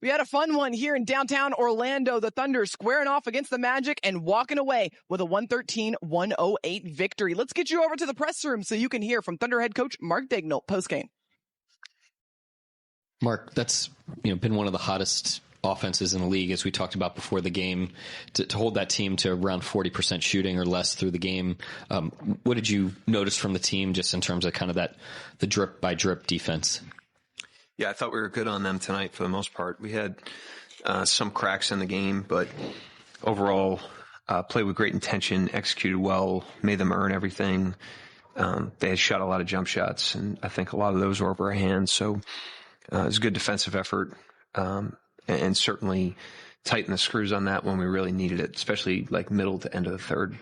We had a fun one here in downtown Orlando. The Thunder squaring off against the Magic and walking away with a 113-108 victory. Let's get you over to the press room so you can hear from Thunder head coach Mark Daigneault postgame. Mark, that's been one of the hottest offenses in the league, as we talked about before the game, to hold that team to around 40% shooting or less through the game. What did you notice from the team just in terms of kind of the drip by drip defense? Yeah, I thought we were good on them tonight for the most part. We had some cracks in the game, but overall played with great intention, executed well, made them earn everything. They had shot a lot of jump shots, and I think a lot of those were over our hands. So it was a good defensive effort, and certainly tighten the screws on that when we really needed it, especially like middle to end of the third.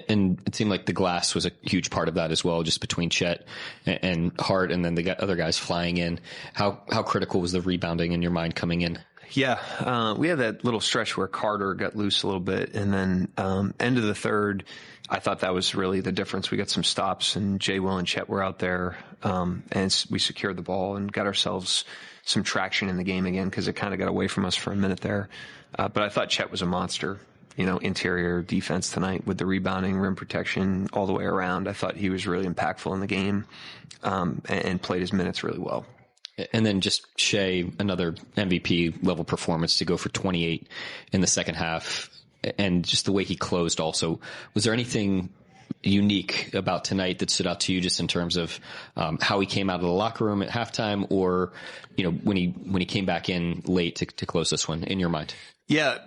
And it seemed like the glass was a huge part of that as well, just between Chet and Hart, and then the other guys flying in. How critical was the rebounding in your mind coming in? Yeah, we had that little stretch where Carter got loose a little bit, and then end of the third, I thought that was really the difference. We got some stops, and Jay, Will, and Chet were out there, and we secured the ball and got ourselves some traction in the game again, because it kind of got away from us for a minute there. But I thought Chet was a monster. Interior defense tonight with the rebounding, rim protection, all the way around. I thought he was really impactful in the game, and played his minutes really well. And then just Shai, another MVP level performance to go for 28 in the second half, and just the way he closed also. Was there anything unique about tonight that stood out to you, just in terms of how he came out of the locker room at halftime, or when he came back in late to close this one, in your mind? Yeah,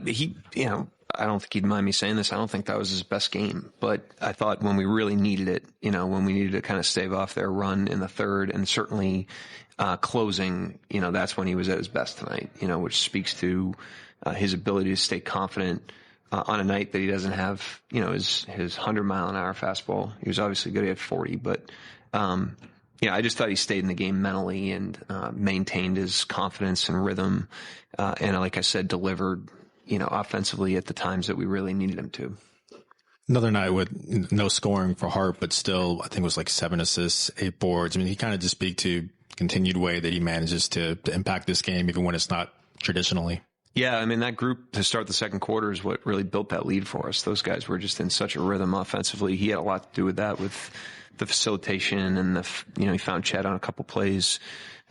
I don't think he'd mind me saying this. I don't think that was his best game, but I thought when we really needed it, when we needed to kind of stave off their run in the third, and certainly closing, that's when he was at his best tonight, which speaks to his ability to stay confident on a night that he doesn't have, his 100-mile-an-hour fastball. He was obviously good at 40, but I just thought he stayed in the game mentally and maintained his confidence and rhythm, and like I said, delivered offensively at the times that we really needed him to. Another night with no scoring for Hart, but still, I think it was like 7 assists, 8 boards. I mean, he kind of just speak to continued way that he manages to impact this game, even when it's not traditionally. Yeah, I mean, that group to start the second quarter is what really built that lead for us. Those guys were just in such a rhythm offensively. He had a lot to do with that, with the facilitation and he found Chet on a couple plays.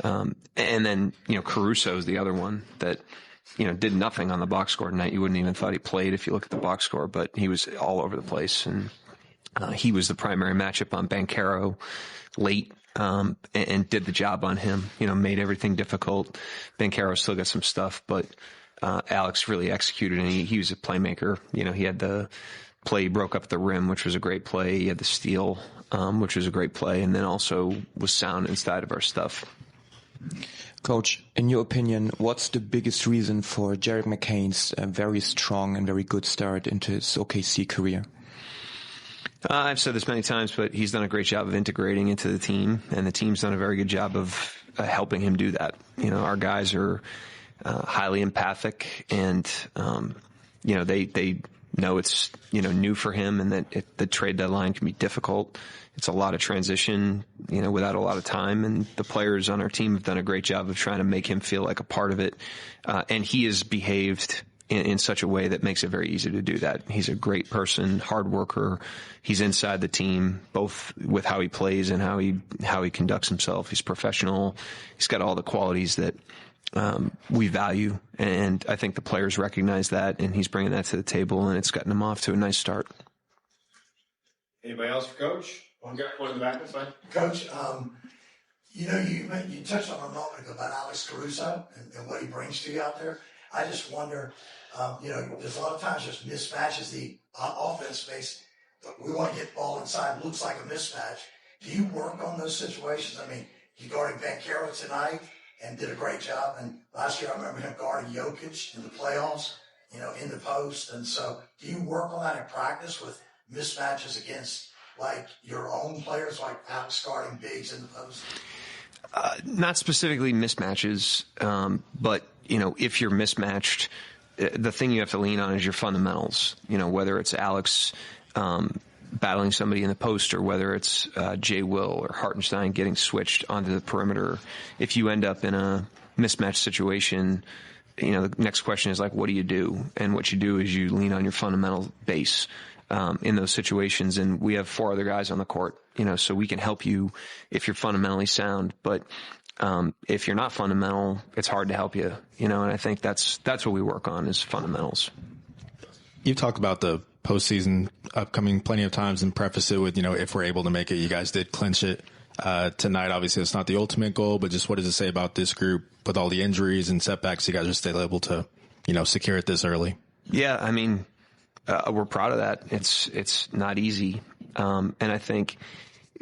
And then, Caruso is the other one that, did nothing on the box score tonight. You wouldn't even thought he played if you look at the box score, but he was all over the place. And he was the primary matchup on Banchero late, and did the job on him, made everything difficult. Banchero still got some stuff, but Alex really executed, and he was a playmaker. He had the play, he broke up the rim, which was a great play. He had the steal, which was a great play, and then also was sound inside of our stuff. Coach, in your opinion, what's the biggest reason for Jared McCain's very strong and very good start into his OKC career? I've said this many times, but he's done a great job of integrating into the team, and the team's done a very good job of helping him do that. Our guys are highly empathic, and they know it's new for him, and that the trade deadline can be difficult. It's a lot of transition, without a lot of time, and the players on our team have done a great job of trying to make him feel like a part of it. And he has behaved in such a way that makes it very easy to do that. He's a great person, hard worker. He's inside the team, both with how he plays and how he conducts himself. He's professional. He's got all the qualities that we value, and I think the players recognize that, and he's bringing that to the table, and it's gotten him off to a nice start. Anybody else for Coach? One in the back, that's fine. Coach, you touched on a moment ago about Alex Caruso and what he brings to you out there. I just wonder, there's a lot of times just mismatches the offense space. We want to get the ball inside. Looks like a mismatch. Do you work on those situations? I mean, you guarded Banchero tonight and did a great job. And last year I remember him guarding Jokic in the playoffs, in the post. And so do you work on that in practice with mismatches against like your own players, like Alex guarding bigs in the post? Not specifically mismatches, but, if you're mismatched, the thing you have to lean on is your fundamentals, whether it's Alex battling somebody in the post, or whether it's Jay Will or Hartenstein getting switched onto the perimeter. If you end up in a mismatch situation, the next question is like, what do you do? And what you do is you lean on your fundamental base in those situations. And we have 4 other guys on the court, so we can help you if you're fundamentally sound. But if you're not fundamental, it's hard to help you, and I think that's what we work on is fundamentals. You've talked about the postseason upcoming plenty of times and preface it with, if we're able to make it. You guys did clinch it tonight. Obviously, it's not the ultimate goal, but just what does it say about this group with all the injuries and setbacks? You guys are still able to, secure it this early. Yeah, I mean, we're proud of that. It's not easy. And I think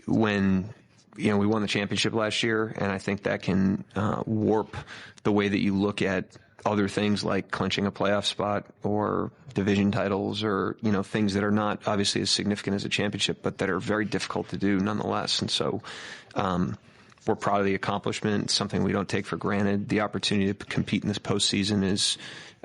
when, we won the championship last year, and I think that can warp the way that you look at other things like clinching a playoff spot or division titles or, things that are not obviously as significant as a championship, but that are very difficult to do nonetheless. And so we're proud of the accomplishment. It's something we don't take for granted. The opportunity to compete in this postseason is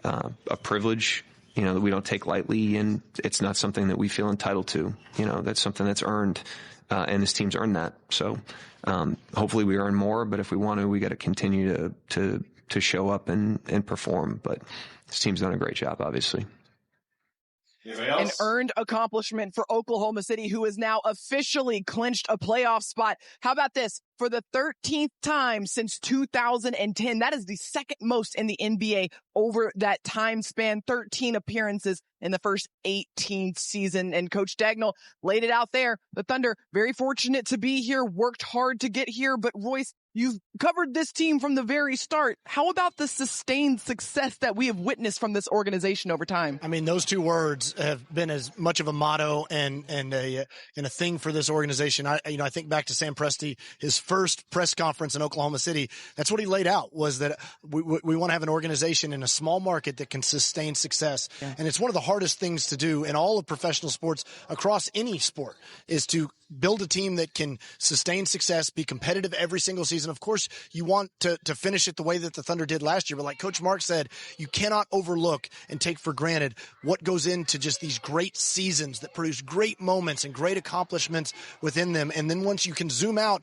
a privilege, that we don't take lightly, and it's not something that we feel entitled to. That's something that's earned, and this team's earned that. So hopefully we earn more, but if we want to, we got to continue to show up and perform. But this team's done a great job, obviously. An earned accomplishment for Oklahoma City, who has now officially clinched a playoff spot. How about this? For the 13th time since 2010, that is the second most in the NBA over that time span, 13 appearances in the first 18th season. And Coach Dagnall laid it out there. The Thunder, very fortunate to be here, worked hard to get here. But Royce, you've covered this team from the very start. How about the sustained success that we have witnessed from this organization over time? I mean, those two words have been as much of a motto and a thing for this organization. I think back to Sam Presti, his first press conference in Oklahoma City. That's what he laid out, was that we want to have an organization in a small market that can sustain success. Yeah. And it's one of the hardest things to do in all of professional sports across any sport, is to build a team that can sustain success, be competitive every single season. Of course, you want to finish it the way that the Thunder did last year. But like Coach Mark said, you cannot overlook and take for granted what goes into just these great seasons that produce great moments and great accomplishments within them. And then once you can zoom out,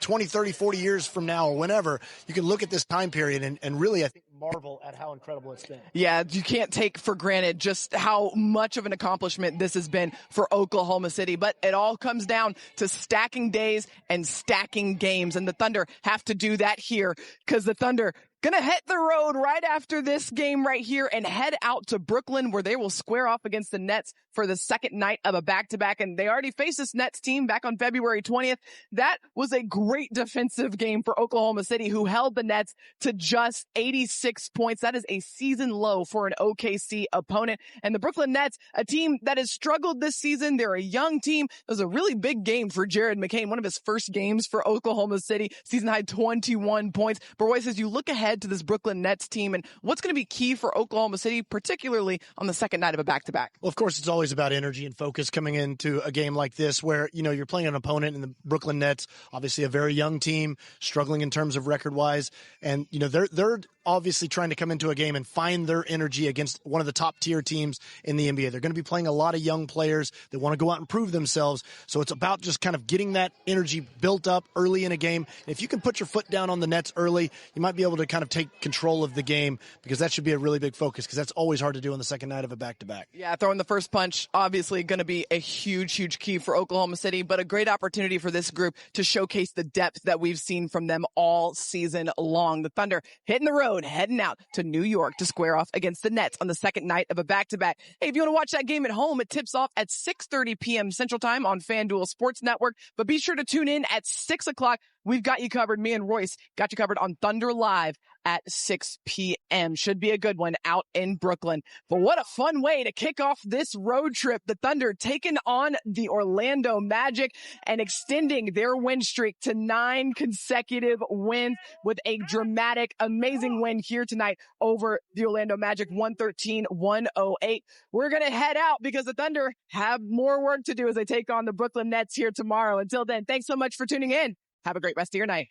20, 30, 40 years from now or whenever, you can look at this time period and really, I think, marvel at how incredible it's been. Yeah, you can't take for granted just how much of an accomplishment this has been for Oklahoma City. But it all comes down to stacking days and stacking games. And the Thunder have to do that here, because the Thunder gonna hit the road right after this game right here and head out to Brooklyn, where they will square off against the Nets for the second night of a back-to-back. And they already faced this Nets team back on February 20th. That was a great defensive game for Oklahoma City, who held the Nets to just 86 points. That is a season low for an OKC opponent. And the Brooklyn Nets, a team that has struggled this season. They're a young team. It was a really big game for Jared McCain, one of his first games for Oklahoma City, season high 21 points. But Royce, as you look ahead to this Brooklyn Nets team, and what's going to be key for Oklahoma City, particularly on the second night of a back-to-back? Well, of course, it's always about energy and focus coming into a game like this, where, you're playing an opponent in the Brooklyn Nets, obviously a very young team, struggling in terms of record-wise. And, they're obviously trying to come into a game and find their energy against one of the top-tier teams in the NBA. They're going to be playing a lot of young players that want to go out and prove themselves. So it's about just kind of getting that energy built up early in a game. And if you can put your foot down on the Nets early, you might be able to kind of take control of the game, because that should be a really big focus, because that's always hard to do on the second night of a back-to-back. Yeah, throwing the first punch, obviously going to be a huge key for Oklahoma City, but a great opportunity for this group to showcase the depth that we've seen from them all season long. The Thunder hitting the road, heading out to New York to square off against the Nets on the second night of a back-to-back. Hey, if you want to watch that game at home, it tips off at 6:30 p.m. Central Time on FanDuel Sports Network, but be sure to tune in at 6 o'clock. We've got you covered. Me and Royce got you covered on Thunder Live at 6 p.m. Should be a good one out in Brooklyn. But what a fun way to kick off this road trip. The Thunder taking on the Orlando Magic and extending their win streak to 9 consecutive wins with a dramatic, amazing win here tonight over the Orlando Magic, 113-108. We're going to head out because the Thunder have more work to do as they take on the Brooklyn Nets here tomorrow. Until then, thanks so much for tuning in. Have a great rest of your night.